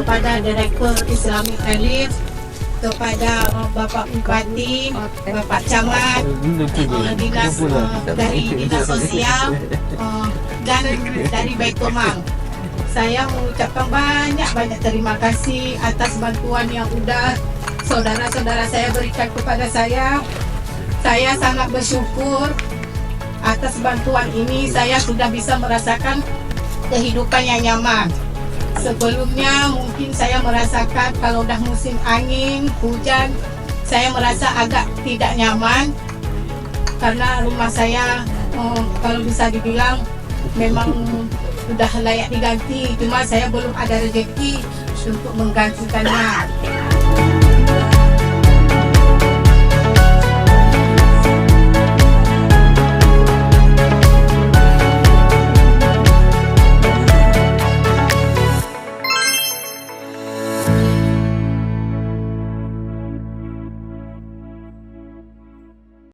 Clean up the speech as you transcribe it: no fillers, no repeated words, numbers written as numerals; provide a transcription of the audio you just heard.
kepada Direktur Islamic Relief, kepada Bapak Bupati, Bapak Camat, dinas dari Dinas Sosial, dan dari Baitul Mal. Saya mengucapkan banyak terima kasih atas bantuan yang sudah saudara-saudara saya berikan kepada saya. Saya sangat bersyukur atas bantuan ini. Saya sudah bisa merasakan kehidupan yang nyaman. Sebelumnya mungkin saya merasakan kalau udah musim angin, hujan, saya merasa agak tidak nyaman karena rumah saya kalau bisa dibilang memang sudah layak diganti, cuma saya belum ada rezeki untuk menggantikannya.